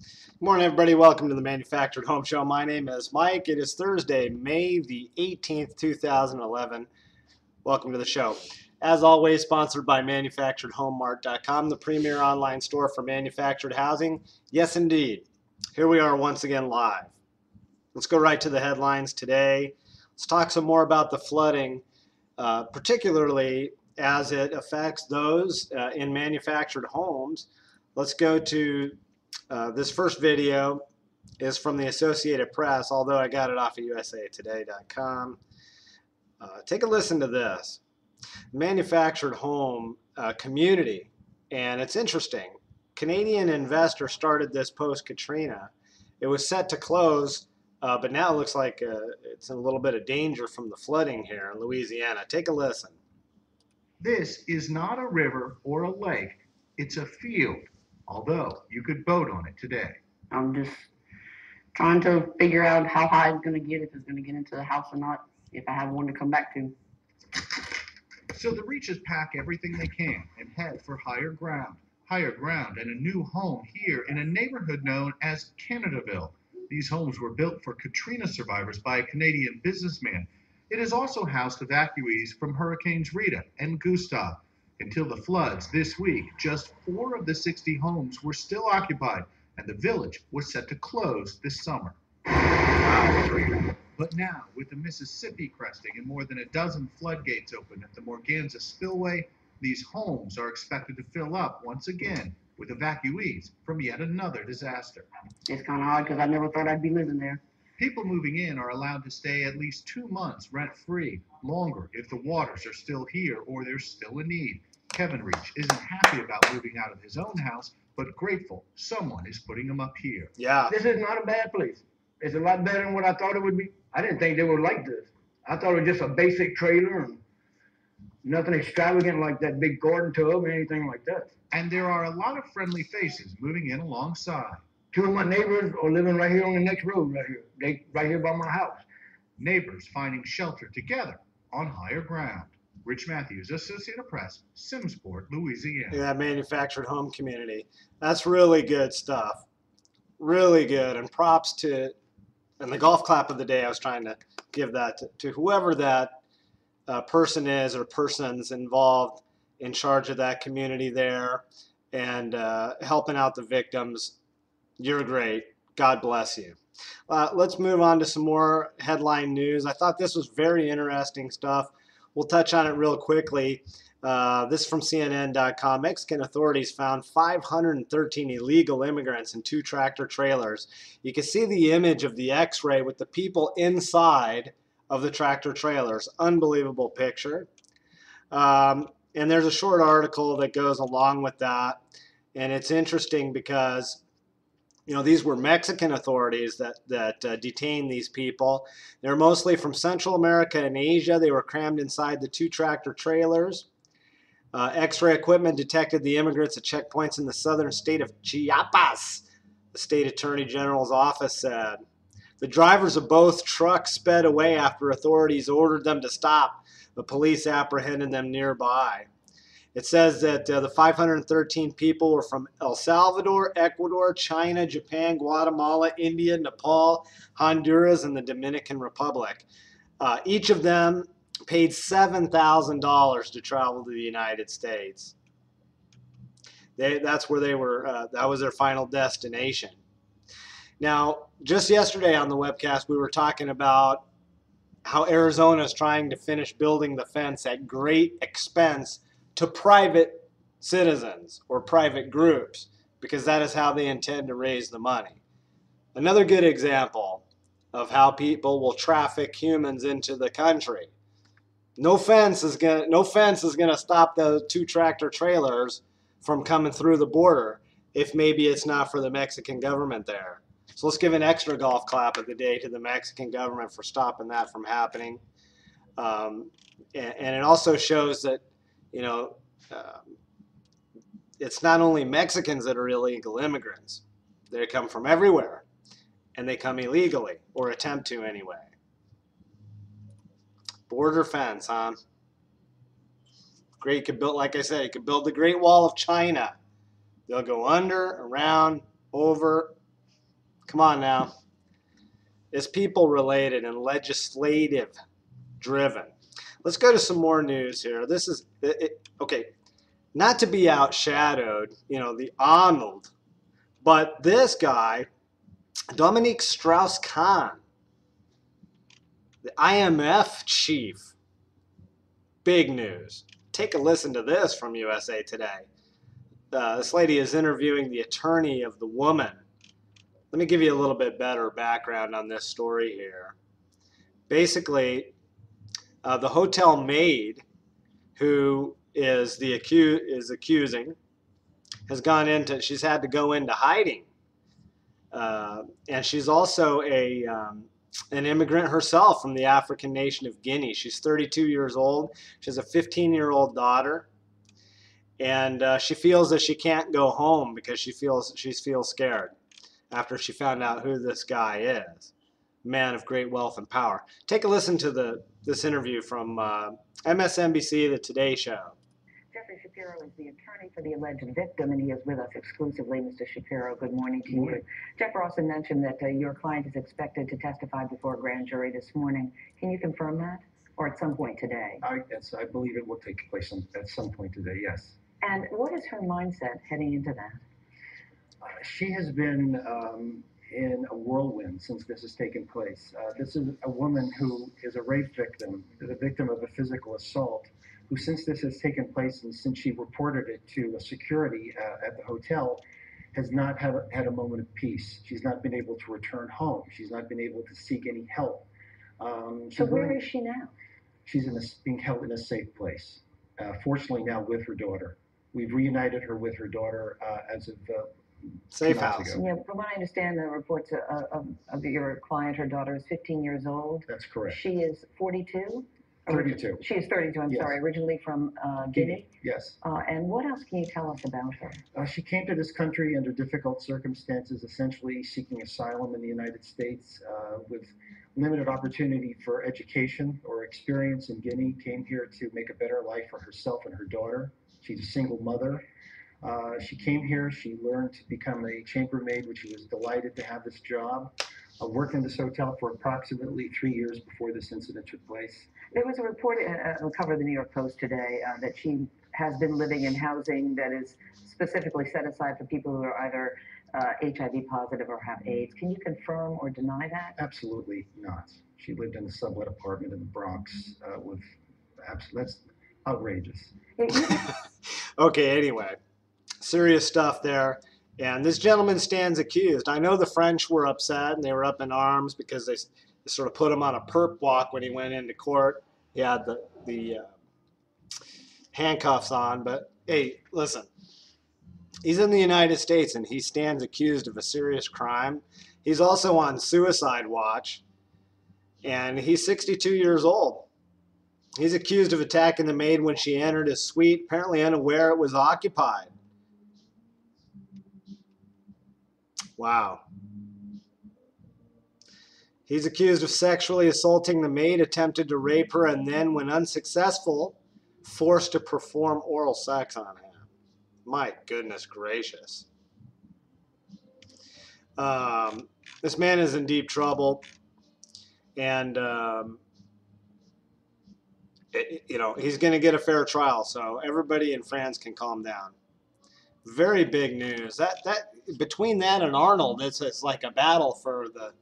Good morning, everybody. Welcome to the Manufactured Home Show. My name is Mike. It is Thursday, May the 18th, 2011. Welcome to the show. As always, sponsored by ManufacturedHomeMart.com, the premier online store for manufactured housing. Yes, indeed. Here we are once again live. Let's go right to the headlines today. Let's talk some more about the flooding, particularly as it affects those in manufactured homes. Let's go to this first video is from the Associated Press, although I got it off of usatoday.com. Take a listen to this. Manufactured home community, and it's interesting. Canadian investor started this post-Katrina. It was set to close, but now it looks like it's in a little bit of danger from the flooding here in Louisiana. Take a listen. This is not a river or a lake. It's a field, although you could boat on it today. I'm just trying to figure out how high it's going to get, if it's going to get into the house or not, if I have one to come back to. So the Reaches pack everything they can and head for higher ground and a new home here in a neighborhood known as Canadaville. These homes were built for Katrina survivors by a Canadian businessman. It has also housed evacuees from Hurricanes Rita and Gustav. Until the floods this week, just 4 of the 60 homes were still occupied, and the village was set to close this summer. But now, with the Mississippi cresting and more than a dozen floodgates open at the Morganza spillway, these homes are expected to fill up once again with evacuees from yet another disaster. It's kind of odd because I never thought I'd be living there. People moving in are allowed to stay at least 2 months rent-free, longer if the waters are still here or there's still a need. Kevin Reach isn't happy about moving out of his own house, but grateful someone is putting him up here. Yeah. This is not a bad place. It's a lot better than what I thought it would be. I didn't think they were like this. I thought it was just a basic trailer and nothing extravagant like that big garden tub or anything like that. And there are a lot of friendly faces moving in alongside. 2 of my neighbors are living right here on the next road right here. They right here by my house. Neighbors finding shelter together on higher ground. Rich Matthews, Associated Press, Simsport, Louisiana. Yeah, manufactured home community. That's really good stuff. Really good. And props to, and the golf clap of the day, I was trying to give that to whoever that person is or persons involved in charge of that community there and helping out the victims. You're great. God bless you. Let's move on to some more headline news. I thought this was very interesting stuff. We'll touch on it real quickly. This is from CNN.com. Mexican authorities found 513 illegal immigrants in 2 tractor trailers. You can see the image of the X-ray with the people inside of the tractor trailers. Unbelievable picture. And there's a short article that goes along with that. And it's interesting because these were Mexican authorities that detained these people. They're mostly from Central America and Asia. They were crammed inside the 2 tractor trailers. X-ray equipment detected the immigrants at checkpoints in the southern state of Chiapas, the state attorney general's office said. The drivers of both trucks sped away after authorities ordered them to stop. The police apprehended them nearby. It says that the 513 people were from El Salvador, Ecuador, China, Japan, Guatemala, India, Nepal, Honduras, and the Dominican Republic. Each of them paid $7,000 to travel to the United States. That's where they were. That was their final destination. Now, just yesterday on the webcast, we were talking about how Arizona is trying to finish building the fence at great expense to private citizens or private groups, because that is how they intend to raise the money. Another good example of how people will traffic humans into the country. No fence is gonna stop the 2 tractor trailers from coming through the border if maybe it's not for the Mexican government there. So let's give an extra golf clap of the day to the Mexican government for stopping that from happening. And it also shows that it's not only Mexicans that are illegal immigrants. They come from everywhere, and they come illegally, or attempt to anyway. Border fence, huh? Great, you could build, like I said, you could build the Great Wall of China. They'll go under, around, over, Come on now. It's people related and legislative driven. Let's go to some more news here. This is, okay, not to be outshadowed, the Arnold, but this guy, Dominique Strauss-Kahn, the IMF chief, big news. Take a listen to this from USA Today. This lady is interviewing the attorney of the woman. Let me give you a little bit better background on this story here. Basically, the hotel maid who is accusing has gone into, she's had to go into hiding. And she's also an immigrant herself from the African nation of Guinea. She's 32 years old. She has a 15-year-old daughter. And she feels that she can't go home because she feels scared after she found out who this guy is. Man of great wealth and power. Take a listen to this interview from MSNBC, The Today Show. Jeffrey Shapiro is the attorney for the alleged victim, and he is with us exclusively. Mr. Shapiro, good morning to you. Jeff also mentioned that your client is expected to testify before a grand jury this morning. Can you confirm that? Or at some point today? I believe it will take place at some point today, yes. And what is her mindset heading into that? She has been in a whirlwind since this has taken place. This is a woman who is a rape victim, the victim of a physical assault, who since this has taken place and since she reported it to a security at the hotel, has not had a moment of peace. She's not been able to return home. She's not been able to seek any help. So where is she now? She's being held in a safe place, fortunately now with her daughter. We've reunited her with her daughter as of Safe 2 months house. ago. Yeah, from what I understand, the reports of your client, her daughter is 15 years old. That's correct. She is 42? 32. She is 32, I'm Yes. sorry, originally from Guinea. Yes. And what else can you tell us about her? She came to this country under difficult circumstances, essentially seeking asylum in the United States with limited opportunity for education or experience in Guinea, came here to make a better life for herself and her daughter. She's a single mother. She came here, she learned to become a chambermaid, which she was delighted to have this job. Worked in this hotel for approximately 3 years before this incident took place. There was a report on the cover of the New York Post today that she has been living in housing that is specifically set aside for people who are either HIV positive or have AIDS. Can you confirm or deny that? Absolutely not. She lived in a sublet apartment in the Bronx that's outrageous. Okay, anyway, serious stuff there. And this gentleman stands accused. I know the French were upset and they were up in arms because they sort of put him on a perp walk when he went into court. He had the handcuffs on. But hey, listen, he's in the United States and he stands accused of a serious crime. He's also on suicide watch, and he's 62 years old. He's accused of attacking the maid when she entered his suite, apparently unaware it was occupied. Wow. He's accused of sexually assaulting the maid, attempted to rape her, and then, when unsuccessful, forced to perform oral sex on him. My goodness gracious. This man is in deep trouble, and he's going to get a fair trial, so everybody in France can calm down. Very big news. That between that and Arnold, it's like a battle for the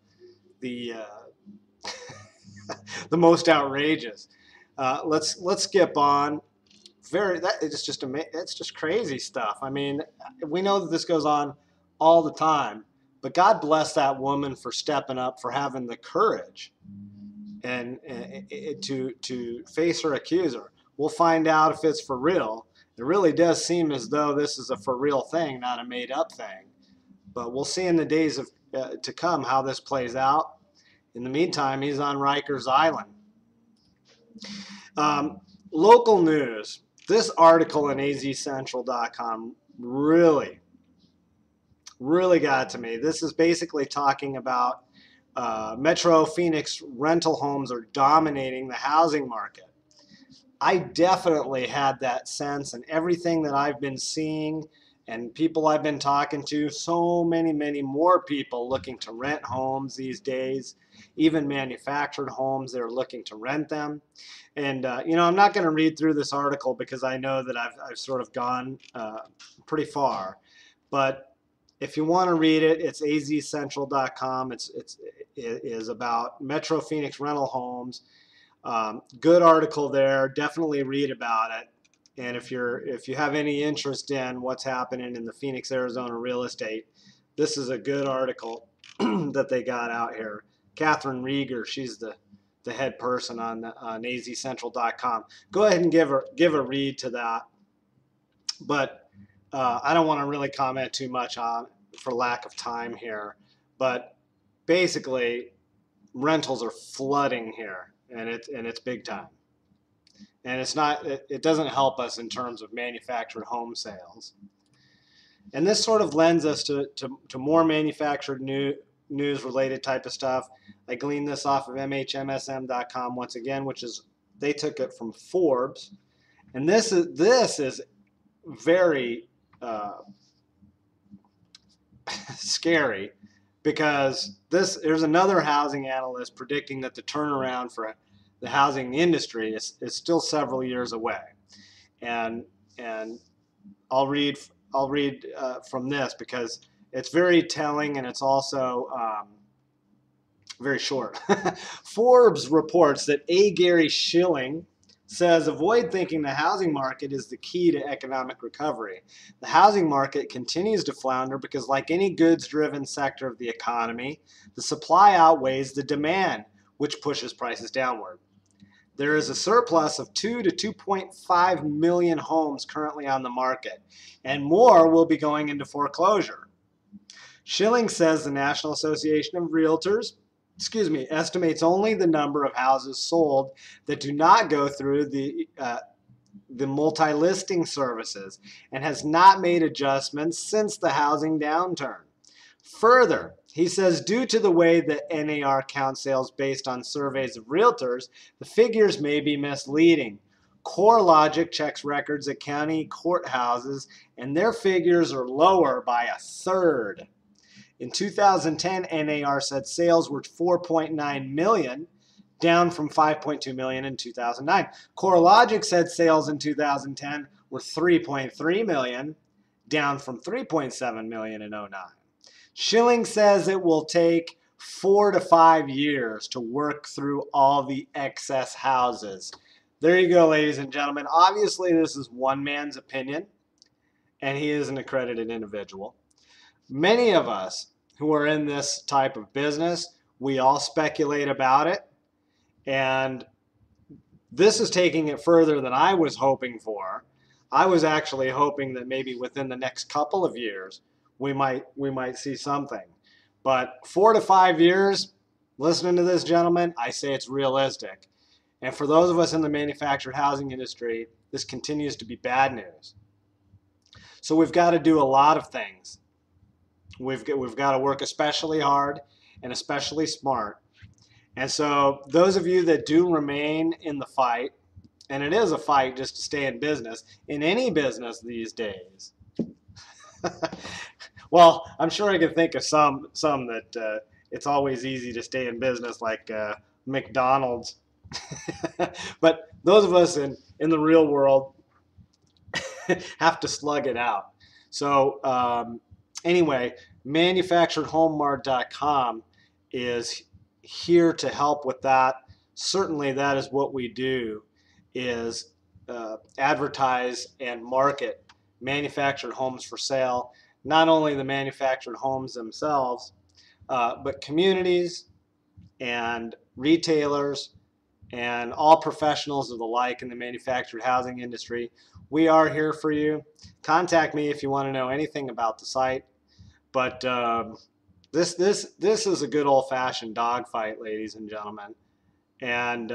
the most outrageous. Let's skip on. It's just crazy stuff. I mean, we know that this goes on all the time, but God bless that woman for stepping up, for having the courage and to face her accuser. We'll find out if it's for real. It really does seem as though this is a for real thing, not a made up thing. But we'll see in the days to come how this plays out. In the meantime, he's on Rikers Island. Local news. This article in azcentral.com really got to me. This is basically talking about Metro Phoenix rental homes are dominating the housing market. I definitely had that sense, and everything that I've been seeing And people I've been talking to, so many more people looking to rent homes these days, even manufactured homes, they're looking to rent them. And, I'm not going to read through this article because I know that I've sort of gone pretty far. But if you want to read it, it's azcentral.com. It is about Metro Phoenix rental homes. Good article there. Definitely read about it. And if you have any interest in what's happening in the Phoenix, Arizona real estate, this is a good article that they got out here. Catherine Rieger, she's the head person on azcentral.com. Go ahead and give a read to that. But I don't want to really comment too much on for lack of time here. But basically, rentals are flooding here, and it's big time. And it doesn't help us in terms of manufactured home sales. And this sort of lends us to more manufactured news related type of stuff. I gleaned this off of mhmsm.com once again, which is, they took it from Forbes. And this is very scary, because there's another housing analyst predicting that the turnaround for the housing industry is still several years away. And I'll read from this because it's very telling, and it's also very short. Forbes reports that A. Gary Schilling says, avoid thinking the housing market is the key to economic recovery. The housing market continues to flounder because, like any goods-driven sector of the economy, the supply outweighs the demand, which pushes prices downward. There is a surplus of 2 to 2.5 million homes currently on the market, and more will be going into foreclosure. Schilling says the National Association of Realtors estimates only the number of houses sold that do not go through the multi-listing services, and has not made adjustments since the housing downturn. Further, he says due to the way that NAR counts sales based on surveys of realtors, the figures may be misleading. CoreLogic checks records at county courthouses, and their figures are lower by a third. In 2010, NAR said sales were 4.9 million, down from 5.2 million in 2009. CoreLogic said sales in 2010 were 3.3 million, down from 3.7 million in 2009. Schilling says it will take 4 to 5 years to work through all the excess houses. There you go, ladies and gentlemen. Obviously, this is one man's opinion, and he is an accredited individual. Many of us who are in this type of business, we all speculate about it, and this is taking it further than I was hoping for. I was actually hoping that maybe within the next couple of years we might see something. But 4 to 5 years, listening to this gentleman, I say it's realistic. And for those of us in the manufactured housing industry, this continues to be bad news. So we've got to do a lot of things. We've got to work especially hard and especially smart. And so those of you that do remain in the fight, and it is a fight just to stay in business, in any business these days. Well, I'm sure I can think of some that it's always easy to stay in business, like McDonald's. But those of us in the real world have to slug it out. So anyway, manufacturedhomemart.com is here to help with that. Certainly that is what we do, is advertise and market manufactured homes for sale. Not only the manufactured homes themselves, but communities and retailers and all professionals of the like in the manufactured housing industry. We are here for you. Contact me if you want to know anything about the site. But this is a good old-fashioned dogfight, ladies and gentlemen. And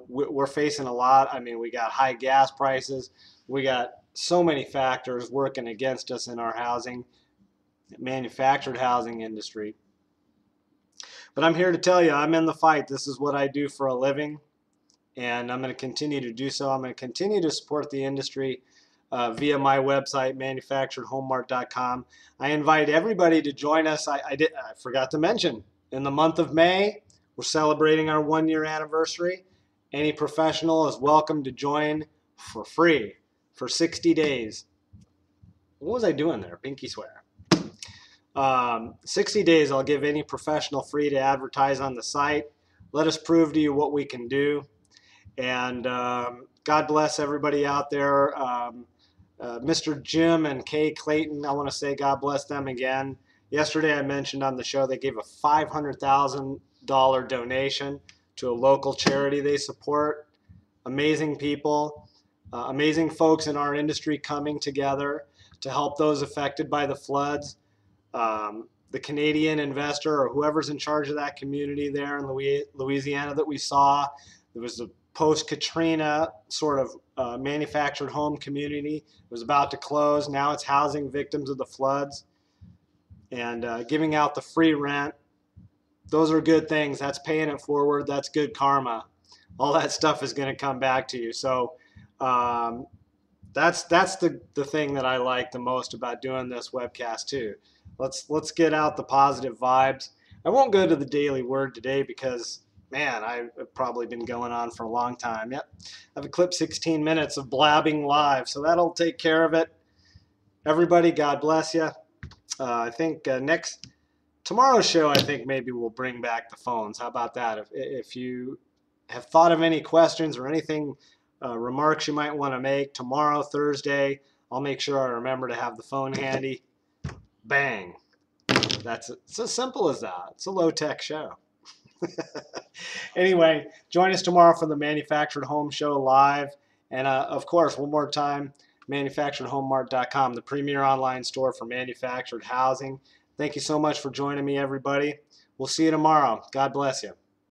we're facing a lot. I mean, we got high gas prices. We got so many factors working against us in our manufactured housing industry. But I'm here to tell you, I'm in the fight. This is what I do for a living, and I'm going to continue to do so. I'm going to continue to support the industry via my website, manufacturedhomemart.com. I invite everybody to join us. I forgot to mention, in the month of May, we're celebrating our 1-year anniversary. Any professional is welcome to join for free for 60 days. What was I doing there? Pinky swear. 60 days, I'll give any professional free to advertise on the site. Let us prove to you what we can do. And God bless everybody out there. Mr. Jim and Kay Clayton, I want to say God bless them again. Yesterday I mentioned on the show they gave a $500,000 donation to a local charity they support. Amazing people, amazing folks in our industry coming together to help those affected by the floods. The Canadian investor or whoever's in charge of that community there in Louisiana that we saw, there was a post-Katrina sort of manufactured home community. It was about to close. Now it's housing victims of the floods and giving out the free rent. Those are good things. That's paying it forward. That's good karma. All that stuff is going to come back to you. So that's the thing that I like the most about doing this webcast too. Let's get out the positive vibes. I won't go to the daily word today because, man, I've probably been going on for a long time. Yep, I've a clip 16 minutes of blabbing live, so that'll take care of it. Everybody, God bless you. I think tomorrow's show, I think maybe we'll bring back the phones. How about that? If you have thought of any questions or anything, remarks you might want to make tomorrow, Thursday, I'll make sure I remember to have the phone handy. Bang. It's as simple as that. It's a low-tech show. Anyway, join us tomorrow for the Manufactured Home Show live. And of course, one more time, manufacturedhomemart.com, the premier online store for manufactured housing. Thank you so much for joining me, everybody. We'll see you tomorrow. God bless you.